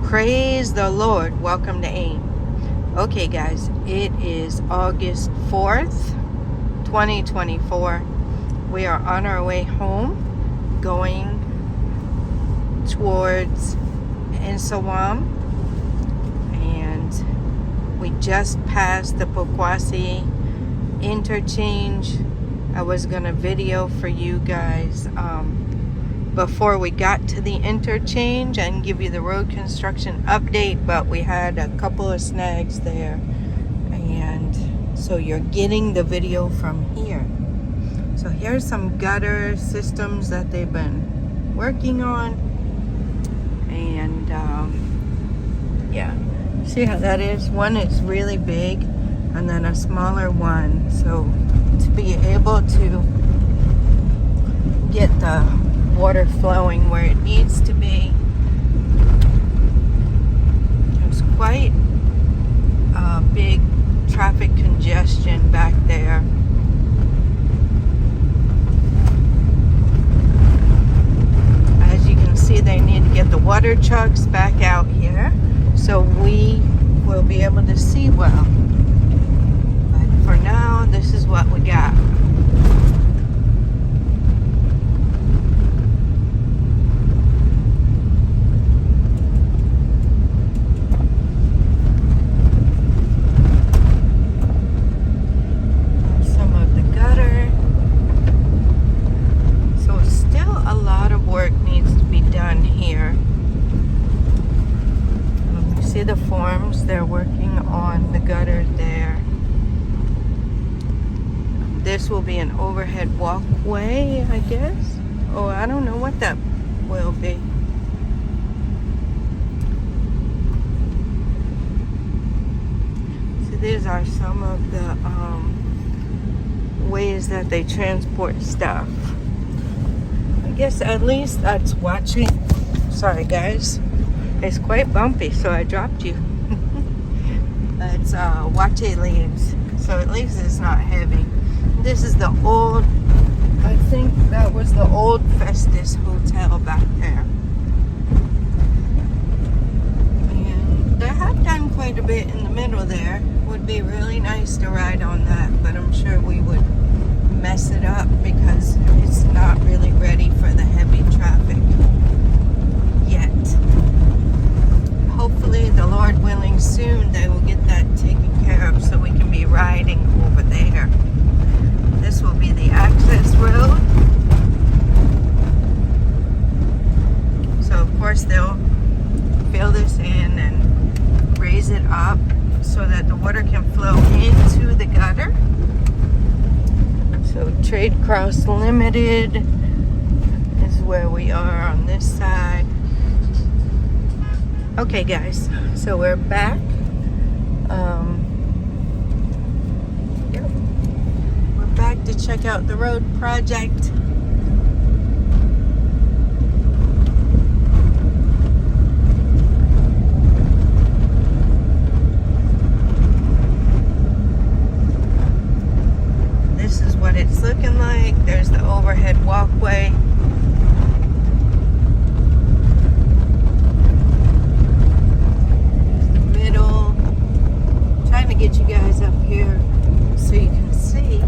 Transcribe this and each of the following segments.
Praise the Lord. Welcome to AIM. Okay, guys, it is August 4th, 2024. We are on our way home, going towards Insawam, and we just passed the Pokwasi interchange. I was gonna video for you guys before we got to the interchange and give you the road construction update, but we had a couple of snags there, and so you're getting the video from here. So here's some gutter systems that they've been working on, and yeah, see how that is? One is really big and then a smaller one, so to be able to get the water flowing where it needs to be. There's quite a big traffic congestion back there. As you can see, they need to get the water trucks back out here so we will be able to see well. But for now, this is what we got. The forms, they're working on the gutter there. This will be an overhead walkway, I guess. Oh, I don't know what that will be. So these are some of the ways that they transport stuff. I guess at least that's watching. Sorry guys. It's quite bumpy, so I dropped you. It's wache leaves, so at least it's not heavy. This is the old, I think that was the old Festus Hotel back there. And they have done quite a bit in the middle there. Would be really nice to ride on that, but I'm sure we would mess it up because it's not really ready for the heavy traffic yet. Hopefully, the Lord willing, soon they will get that taken care of so we can be riding over there. This will be the access road. So, of course, they'll fill this in and raise it up so that the water can flow into the gutter. So, Trade Cross Limited is where we are on this side. Okay guys, so we're back. Yep. We're back to check out the road project. This is what it's looking like. There's the overhead walkway. Get you guys up here so you can see.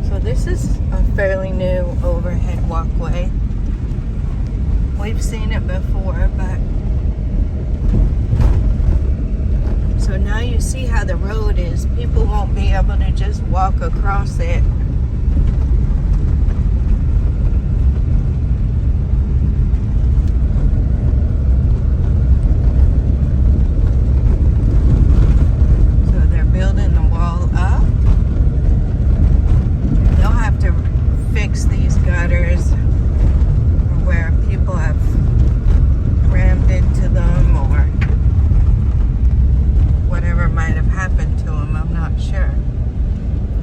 So this is a fairly new overhead walkway. We've seen it before, but so now you see how the road is. People won't be able to just walk across it. These gutters where people have rammed into them or whatever might have happened to them, I'm not sure.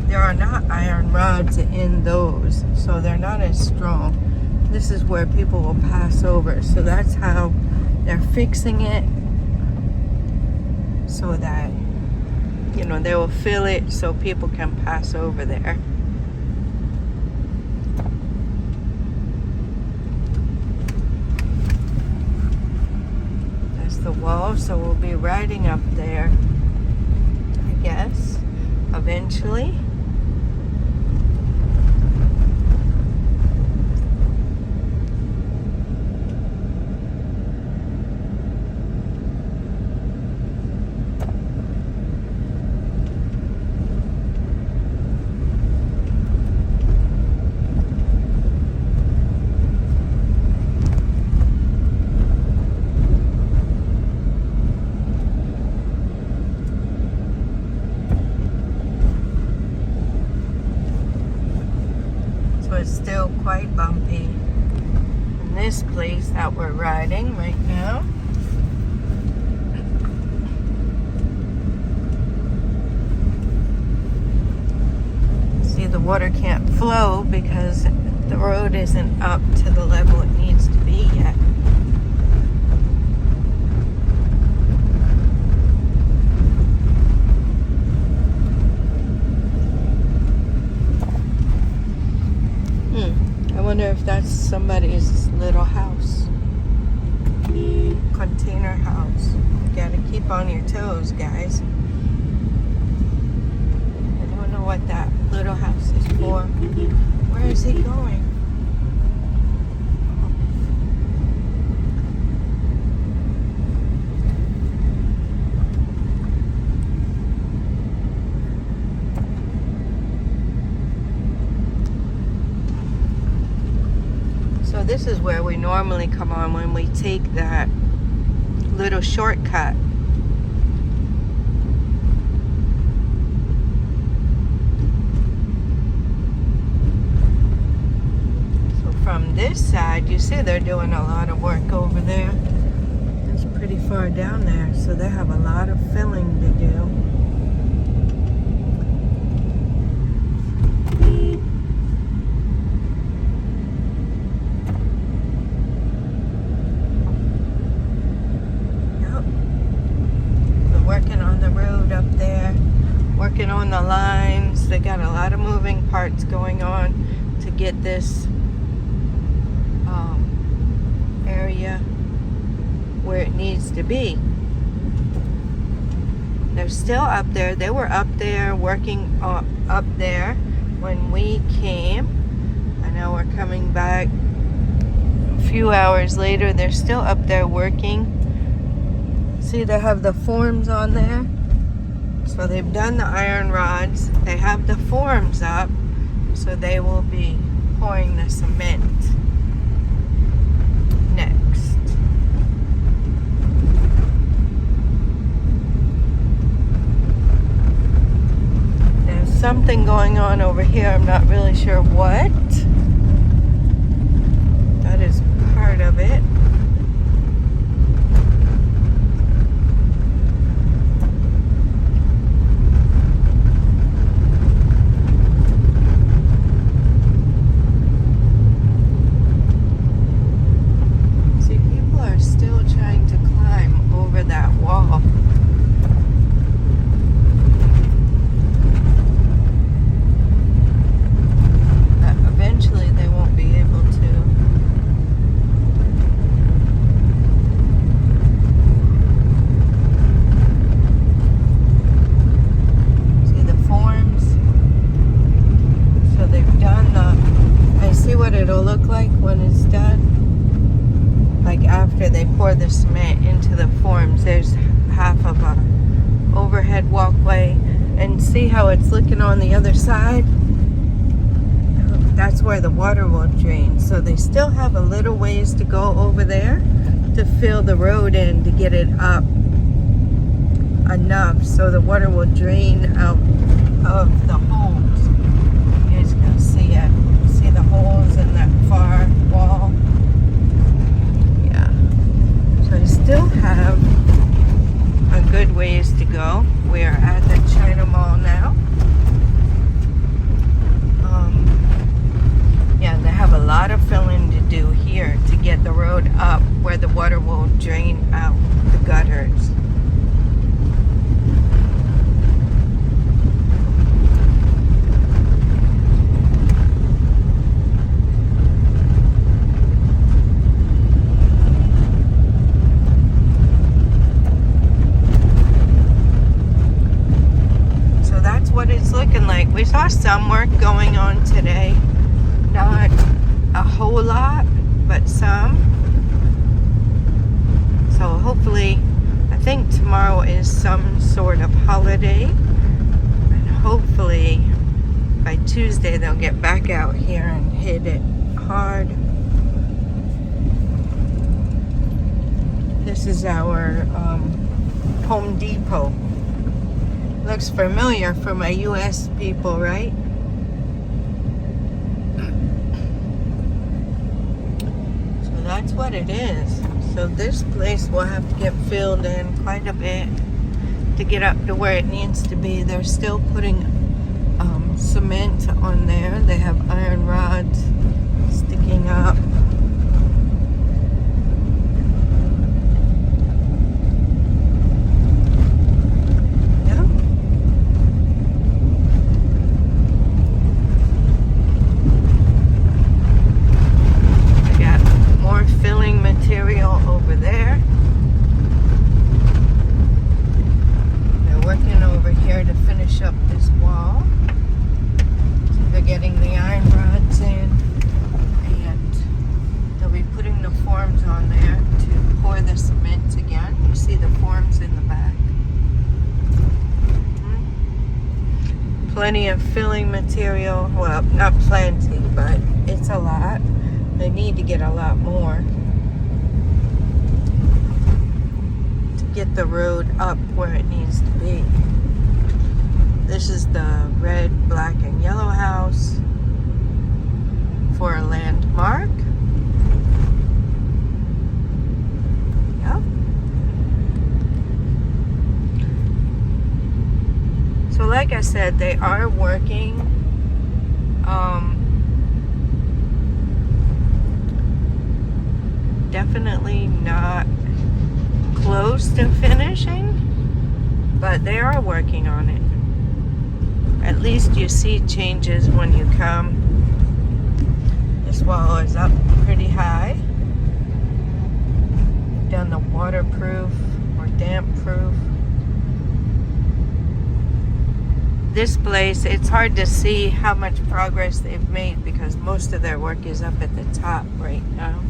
There are not iron rods in those, so they're not as strong. This is where people will pass over, so that's how they're fixing it, so that, you know, they will fill it so people can pass over there. wall, so we'll be riding up there, I guess, eventually. It's still quite bumpy in this place that we're riding right now. See, the water can't flow because the road isn't up to the level it needs to be yet. I wonder if that's somebody's little house. Container house. You gotta keep on your toes, guys. I don't know what that little house is for. Where is he going? So this is where we normally come on when we take that little shortcut. So from this side, you see they're doing a lot of work over there. It's pretty far down there, so they have a lot of filling to do. Working on the road up there, working on the lines. They got a lot of moving parts going on to get this area where it needs to be. They're still up there. They were up there working up there when we came. I know we're coming back a few hours later. They're still up there working. See, they have the forms on there. So they've done the iron rods. They have the forms up. So they will be pouring the cement next. There's something going on over here. I'm not really sure what. That is part of it. It'll look like when it's done. Like after they pour the cement into the forms, there's half of a overhead walkway, and see how it's looking on the other side? That's where the water will drain. So they still have a little ways to go over there to fill the road in to get it up enough so the water will drain out of the holes. You guys can see it. See the holes in that far wall? Yeah. So I still have a good ways to go. We are at the China Mall now. Yeah, they have a lot of filling to do here to get the road up where the water will drain out the gutters. saw some work going on today. Not a whole lot, but some. So hopefully, I think tomorrow is some sort of holiday. And hopefully, by Tuesday, they'll get back out here and hit it hard. This is our Home Depot. Looks familiar for my US people, right? So that's what it is. So this place will have to get filled in quite a bit to get up to where it needs to be. They're still putting cement on there. They have iron rods sticking up. Plenty of filling material. Well, not plenty, but it's a lot. They need to get a lot more to get the road up where it needs to be. This is the red, black, and yellow house for a landmark. Yep. So like I said, they are working. Definitely not close to finishing, but they are working on it. At least you see changes when you come. This wall is up pretty high. Done the waterproof or damp proof. This place, it's hard to see how much progress they've made because most of their work is up at the top right now.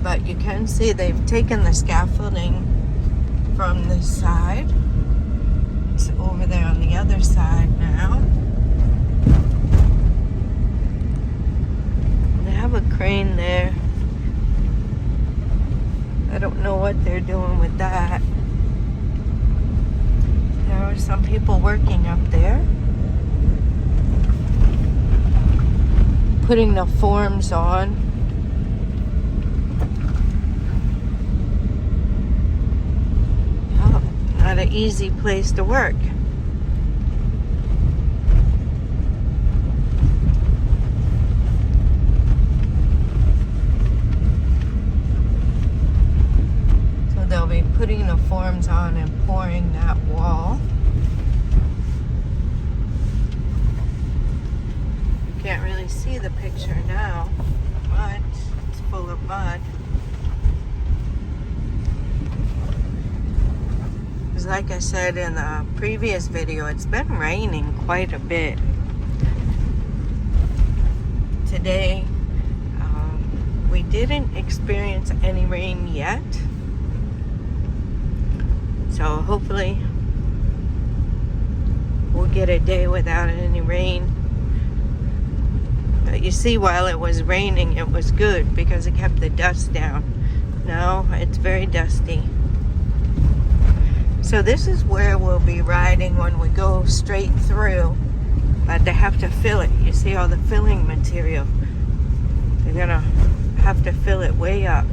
But you can see they've taken the scaffolding from this side. It's over there on the other side now. They have a crane there. I don't know what they're doing with that. There are some people working up there, putting the forms on. Oh, not an easy place to work. So they'll be putting the forms on and pouring that wall. Can't really see the picture now, but it's full of mud. Because like I said in the previous video, it's been raining quite a bit. Today, we didn't experience any rain yet. So hopefully we'll get a day without any rain. But you see, while it was raining, it was good because it kept the dust down. Now it's very dusty. So this is where we'll be riding when we go straight through. But they have to fill it. You see all the filling material. They're gonna have to fill it way up.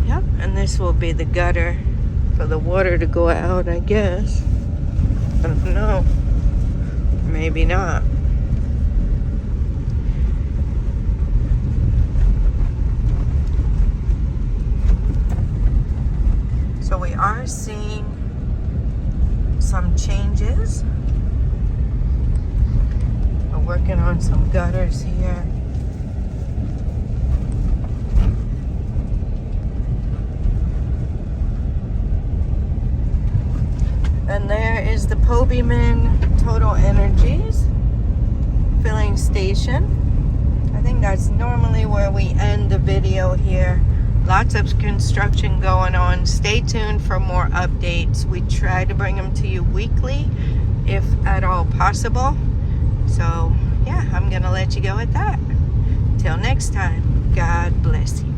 Yep, and this will be the gutter for the water to go out, I guess. I don't know. Maybe not. So we are seeing some changes. We're working on some gutters here. And there is the Pobyman Total Energies filling station. I think that's normally where we end the video here. Lots of construction going on. Stay tuned for more updates. We try to bring them to you weekly, if at all possible. So, yeah, I'm going to let you go at that. Till next time, God bless you.